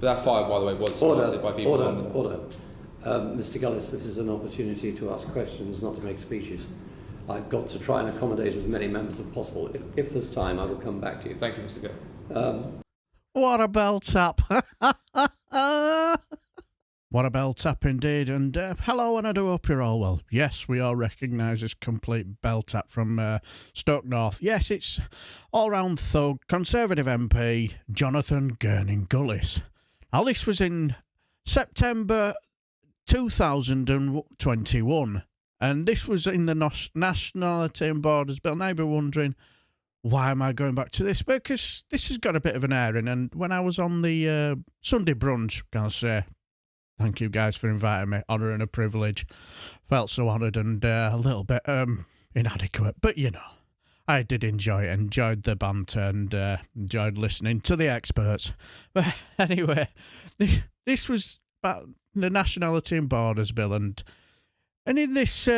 But that fire, by the way, was started by people on the... Order. Mr. Gullis, this is an opportunity to ask questions, not to make speeches. I've got to try and accommodate as many members as possible. If there's time, I will come back to you. Thank you, Mr. Gill. What a bell tap. What a bell tap indeed. And hello, and I do hope you're all well. Yes, we all recognise this complete bell tap from Stoke North. Yes, it's all-round thug, Conservative MP Jonathan Gullis. Now, this was in September 2021, and this was in the Nationality and Borders Bill. Now you'll be wondering, why am I going back to this? Because this has got a bit of an airing, and when I was on the Sunday brunch, can I say, thank you guys for inviting me, honour and a privilege. Felt so honoured and a little bit inadequate, but you know, I did enjoy it, enjoyed the banter and enjoyed listening to the experts. But anyway, this was about the Nationality and Borders Bill, and in this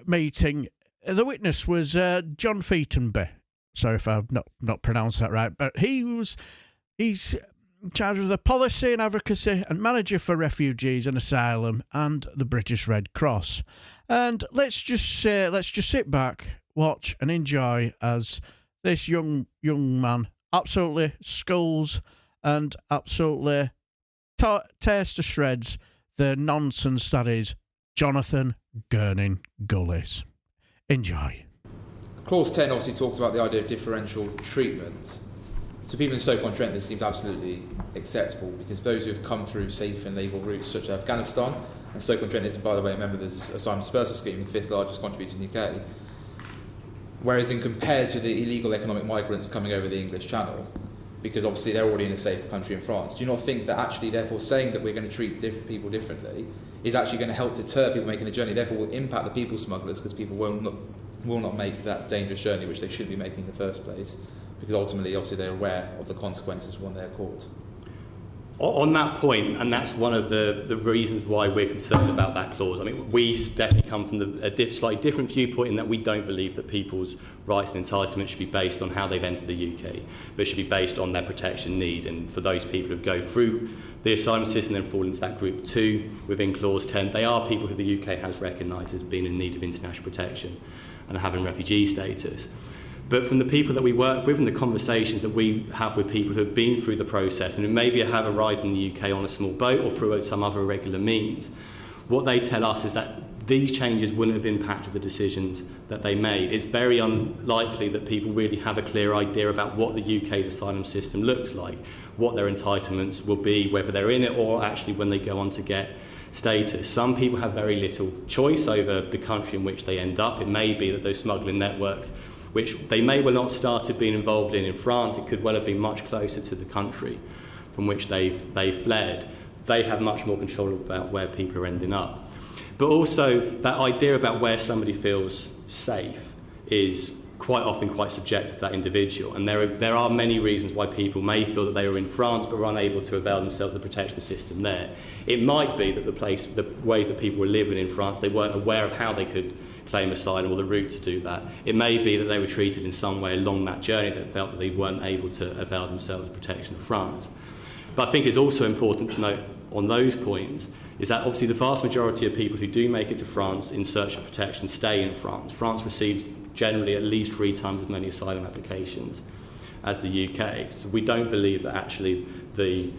meeting, the witness was John Featonby. Sorry if I've not pronounced that right, but he's in charge of the policy and advocacy and manager for refugees and asylum and the British Red Cross. And let's just sit back, watch and enjoy as this young man absolutely skulls and absolutely tears to shreds the nonsense that is Jonathan Gullis. Enjoy. Clause 10 obviously talks about the idea of differential treatment. To people in Stoke-on-Trent, this seems absolutely acceptable because those who have come through safe and legal routes such as Afghanistan, and Stoke-on-Trent is, by the way, a member of the asylum dispersal scheme, the fifth largest contributor in the UK. Whereas in compared to the illegal economic migrants coming over the English Channel, because obviously they're already in a safe country in France, do you not think that actually therefore saying that we're going to treat people differently is actually going to help deter people making the journey, therefore will impact the people smugglers because people will not make that dangerous journey which they should be making in the first place, because ultimately obviously they're aware of the consequences when they're caught. On that point, and that's one of the reasons why we're concerned about that clause. I mean, we definitely come from a slightly different viewpoint in that we don't believe that people's rights and entitlements should be based on how they've entered the UK, but should be based on their protection need. And for those people who go through the asylum system and fall into that group 2 within clause 10, they are people who the UK has recognised as being in need of international protection and having refugee status. But from the people that we work with and the conversations that we have with people who have been through the process and who maybe have arrived in the UK on a small boat or through some other irregular means, what they tell us is that these changes wouldn't have impacted the decisions that they made. It's very unlikely that people really have a clear idea about what the UK's asylum system looks like, what their entitlements will be, whether they're in it or actually when they go on to get status. Some people have very little choice over the country in which they end up. It may be that those smuggling networks, which they may well not have started being involved in France, it could well have been much closer to the country from which they fled. They have much more control about where people are ending up. But also, that idea about where somebody feels safe is quite often quite subjective to that individual. And there are many reasons why people may feel that they were in France but were unable to avail themselves of the protection system there. It might be that the ways that people were living in France, they weren't aware of how they could claim asylum or the route to do that. It may be that they were treated in some way along that journey that felt that they weren't able to avail themselves of protection of France. But I think it's also important to note on those points is that obviously the vast majority of people who do make it to France in search of protection stay in France. France receives generally at least 3 times as many asylum applications as the UK. So we don't believe that actually the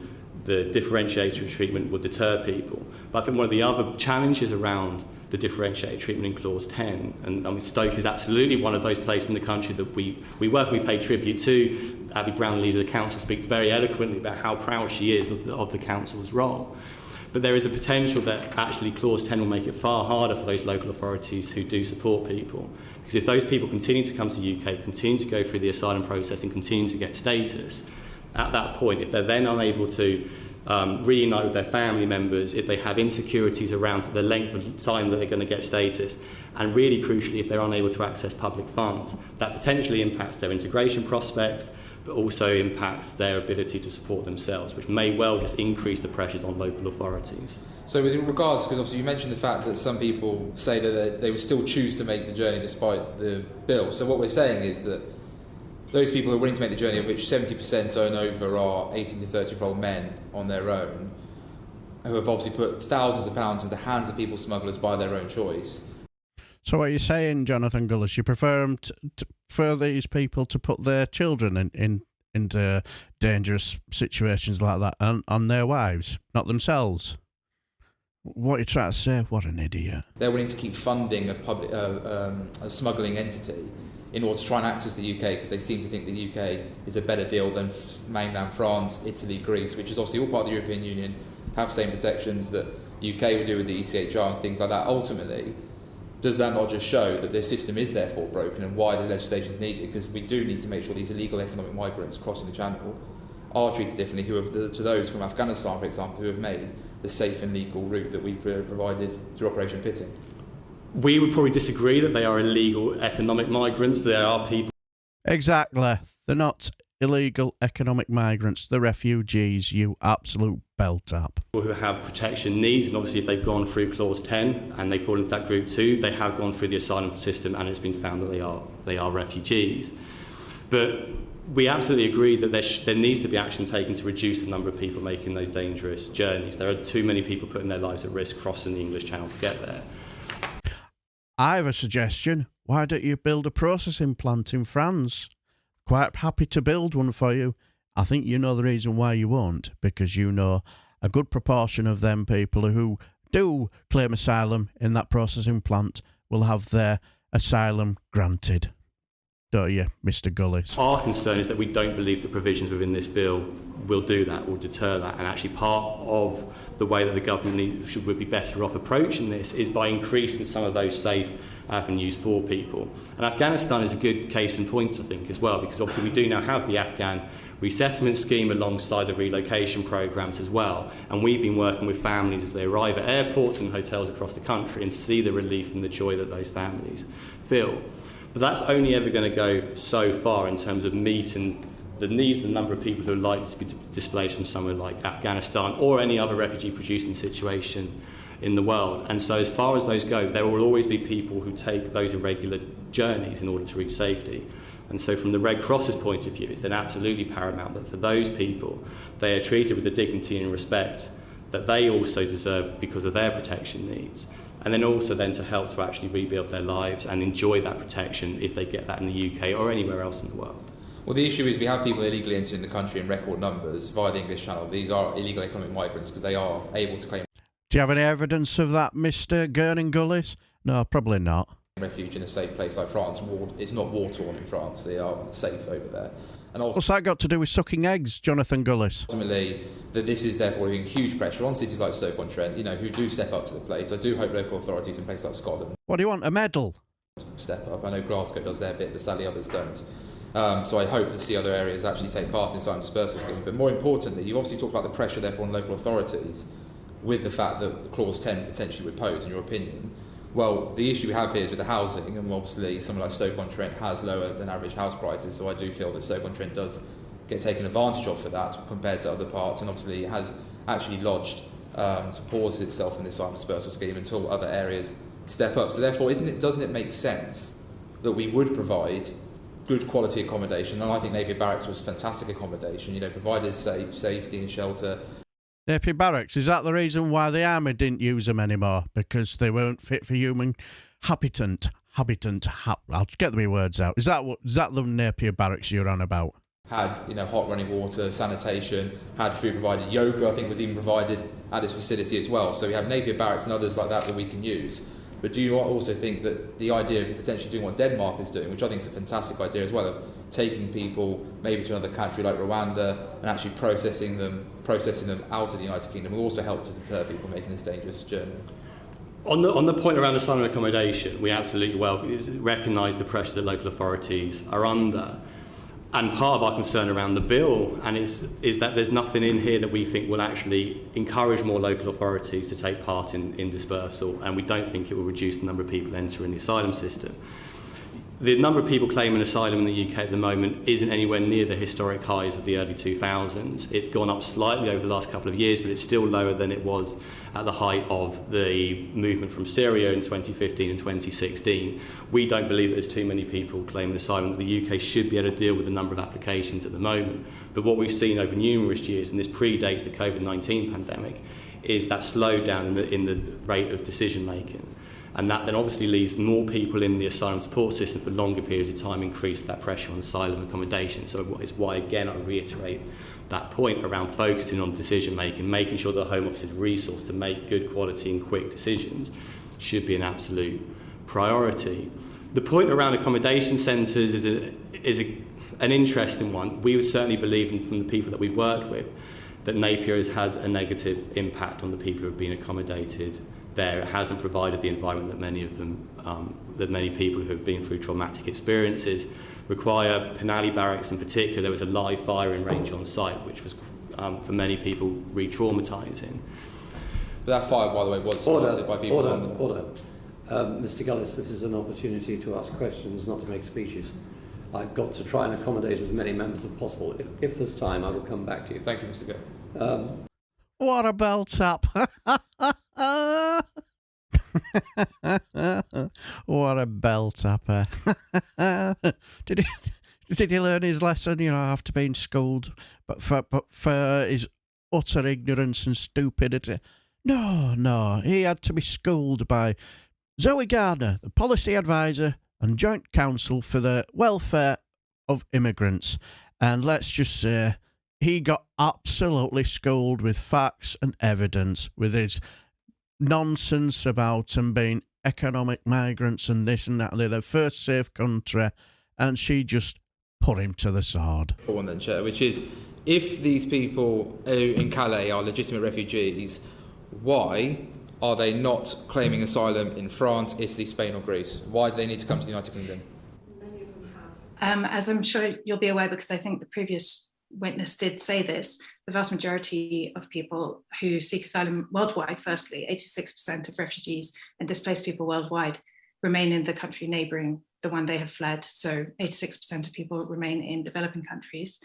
differentiated treatment would deter people. But I think one of the other challenges around the differentiated treatment in clause 10, and I mean Stoke is absolutely one of those places in the country that we work, we pay tribute to. Abby Brown, leader of the council, speaks very eloquently about how proud she is of the council's role. But there is a potential that actually clause 10 will make it far harder for those local authorities who do support people. Because if those people continue to come to the UK, continue to go through the asylum process and continue to get status, at that point, if they're then unable to reunite with their family members, if they have insecurities around the length of time that they're going to get status, and really crucially, if they're unable to access public funds, that potentially impacts their integration prospects, but also impacts their ability to support themselves, which may well just increase the pressures on local authorities. So with regards, because obviously you mentioned the fact that some people say that they would still choose to make the journey despite the bill. So what we're saying is that those people who are willing to make the journey, of which 70% and over are 18 to 30-year-old men on their own, who have obviously put thousands of pounds in the hands of people smugglers by their own choice. So what are you saying, Jonathan Gullis? You prefer them for these people to put their children into dangerous situations like that and their wives, not themselves? What are you trying to say? What an idiot. They're willing to keep funding a smuggling entity in order to try and access the UK, because they seem to think the UK is a better deal than mainland France, Italy, Greece, which is obviously all part of the European Union, have the same protections that UK will do with the ECHR and things like that. Ultimately, does that not just show that the system is therefore broken and why the legislation is needed? Because we do need to make sure these illegal economic migrants crossing the channel are treated differently to those from Afghanistan, for example, who have made the safe and legal route that we've provided through Operation Fitting. We would probably disagree that they are illegal economic migrants. There are people... Exactly. They're not illegal economic migrants. They're refugees, you absolute bell-tap. Who have protection needs, and obviously if they've gone through Clause 10 and they fall into that group too, they have gone through the asylum system and it's been found that they are refugees. But we absolutely agree that there needs to be action taken to reduce the number of people making those dangerous journeys. There are too many people putting their lives at risk crossing the English Channel to get there. I have a suggestion. Why don't you build a processing plant in France? Quite happy to build one for you. I think you know the reason why you won't, because you know a good proportion of them people who do claim asylum in that processing plant will have their asylum granted. Don't you, Mr. Gullis? Our concern is that we don't believe the provisions within this bill will do that, will deter that, and actually part of the way that the government would be better off approaching this is by increasing some of those safe avenues for people. And Afghanistan is a good case in point, I think, as well, because obviously we do now have the Afghan resettlement scheme alongside the relocation programmes as well, and we've been working with families as they arrive at airports and hotels across the country and see the relief and the joy that those families feel. But that's only ever going to go so far in terms of meeting the needs and the number of people who are likely to be displaced from somewhere like Afghanistan or any other refugee-producing situation in the world. And so as far as those go, there will always be people who take those irregular journeys in order to reach safety. And so from the Red Cross's point of view, it's then absolutely paramount that for those people, they are treated with the dignity and respect that they also deserve because of their protection needs. And then also then to help to actually rebuild their lives and enjoy that protection if they get that in the UK or anywhere else in the world. Well, the issue is we have people illegally entering the country in record numbers via the English Channel. These are illegal economic migrants because they are able to claim... Do you have any evidence of that, Mr. Gurning Gullis? No, probably not. ...refuge in a safe place like France. It's not war-torn in France. They are safe over there. And also, what's that got to do with sucking eggs, Jonathan Gullis? Ultimately, that this is therefore putting huge pressure on cities like Stoke-on-Trent, who do step up to the plate. I do hope local authorities in places like Scotland... What do you want, a medal? ...step up. I know Glasgow does their bit, but sadly others don't. So I hope to see other areas actually take part in the asylum dispersal scheme. But more importantly, you obviously talked about the pressure therefore on local authorities with the fact that Clause 10 potentially would pose, in your opinion. Well, the issue we have here is with the housing, and obviously someone like Stoke-on-Trent has lower than average house prices, so I do feel that Stoke-on-Trent does get taken advantage of for that compared to other parts, and obviously it has actually lodged to pause itself in the asylum dispersal scheme until other areas step up. So therefore, doesn't it make sense that we would provide good quality accommodation? And I think Napier Barracks was fantastic accommodation, provided safety and shelter. Napier Barracks, is that the reason why the army didn't use them anymore? Because they weren't fit for human habitant. I'll get my words out. Is that the Napier Barracks you're on about? Had hot running water, sanitation, had food provided. Yoga, I think, was even provided at its facility as well. So we have Napier Barracks and others like that we can use. But do you also think that the idea of potentially doing what Denmark is doing, which I think is a fantastic idea as well, of taking people maybe to another country like Rwanda and actually processing them out of the United Kingdom will also help to deter people making this dangerous journey? On the point around asylum accommodation, we absolutely recognise the pressure that local authorities are under. And part of our concern around the bill is that there's nothing in here that we think will actually encourage more local authorities to take part in dispersal, and we don't think it will reduce the number of people entering the asylum system. the number of people claiming asylum in the UK at the moment isn't anywhere near the historic highs of the early 2000s. It's gone up slightly over the last couple of years, but it's still lower than it was at the height of the movement from Syria in 2015 and 2016. We don't believe that there's too many people claiming asylum, that the UK should be able to deal with the number of applications at the moment. But what we've seen over numerous years, and this predates the COVID-19 pandemic, is that slowdown in the rate of decision making. And that then obviously leaves more people in the asylum support system for longer periods of time, increases that pressure on asylum accommodation. So it's why, again, I reiterate that point around focusing on decision making, making sure the Home Office's resource to make good quality and quick decisions should be an absolute priority. The point around accommodation centres is an interesting one. We would certainly believe, and from the people that we've worked with, that Napier has had a negative impact on the people who have been accommodated there. It hasn't provided the environment that many of them, that many people who have been through traumatic experiences require. Penally Barracks in particular, there was a live firing range on site, which was, for many people, re-traumatising. But that fire, by the way, was started by people on the... Order. Mr Gullis, this is an opportunity to ask questions, not to make speeches. I've got to try and accommodate as many members as possible. If there's time, I will come back to you. Thank you, Mr Gill. What a belt up. What a belt upper. Did he learn his lesson, after being schooled, but for his utter ignorance and stupidity? No, he had to be schooled by Zoe Gardiner, the policy advisor and joint counsel for the welfare of immigrants. And let's just say he got absolutely schooled with facts and evidence, with his nonsense about them being economic migrants and this and that. They're the first safe country, and she just put him to the sword. For one then, Chair, which is, if these people in Calais are legitimate refugees, why are they not claiming asylum in France, Italy, Spain or Greece? Why do they need to come to the United Kingdom? Many of them have. As I'm sure you'll be aware, because I think the previous witness did say this, the vast majority of people who seek asylum worldwide, firstly, 86% of refugees and displaced people worldwide remain in the country neighbouring the one they have fled. So 86% of people remain in developing countries.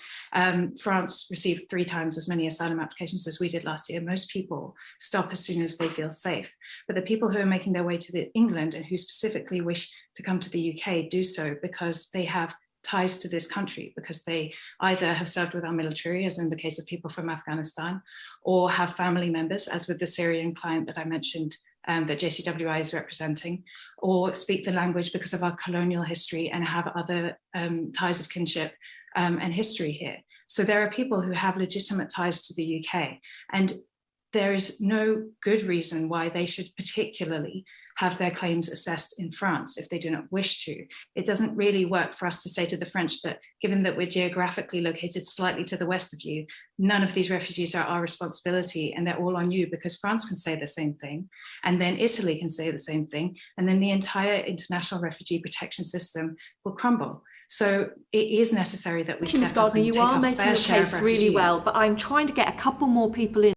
France received 3 times as many asylum applications as we did last year. Most people stop as soon as they feel safe. But the people who are making their way to England and who specifically wish to come to the UK do so because they have ties to this country, because they either have served with our military, as in the case of people from Afghanistan, or have family members, as with the Syrian client that I mentioned, that JCWI is representing, or speak the language because of our colonial history and have other ties of kinship and history here. So there are people who have legitimate ties to the UK, and there is no good reason why they should particularly have their claims assessed in France if they do not wish to. It doesn't really work for us to say to the French that, given that we're geographically located slightly to the west of you, none of these refugees are our responsibility and they're all on you, because France can say the same thing, and then Italy can say the same thing, and then the entire international refugee protection system will crumble. So it is necessary that we Ms. step up Gardiner, and you take are our making fair your share of case really refugees. well, but I'm trying to get a couple more people in.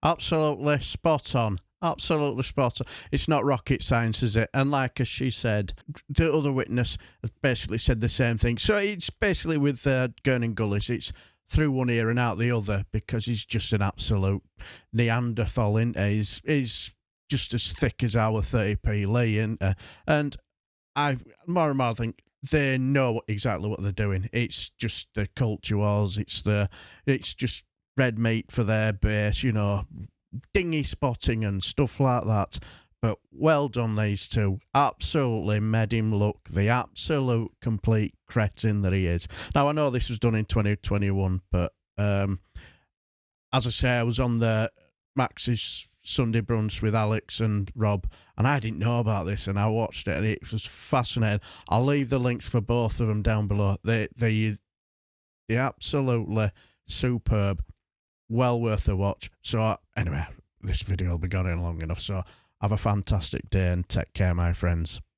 Absolutely spot on. Absolutely spot on. It's not rocket science, is it? And like as she said, the other witness has basically said the same thing. So it's basically with Jonathan Gullis, it's through one ear and out the other, because he's just an absolute Neanderthal, isn't he? He's just as thick as our 30p Lee, isn't he? And I more and more think they know exactly what they're doing. It's just the culture wars. It's just red meat for their base, dinghy spotting and stuff like that. But well done, these two. Absolutely made him look the absolute complete cretin that he is. Now, I know this was done in 2021, but as I say, I was on the Max's Sunday brunch with Alex and Rob, and I didn't know about this, and I watched it, and it was fascinating. I'll leave the links for both of them down below. They're absolutely superb. Well worth a watch. So anyway, this video will be going on long enough. So have a fantastic day and take care, my friends.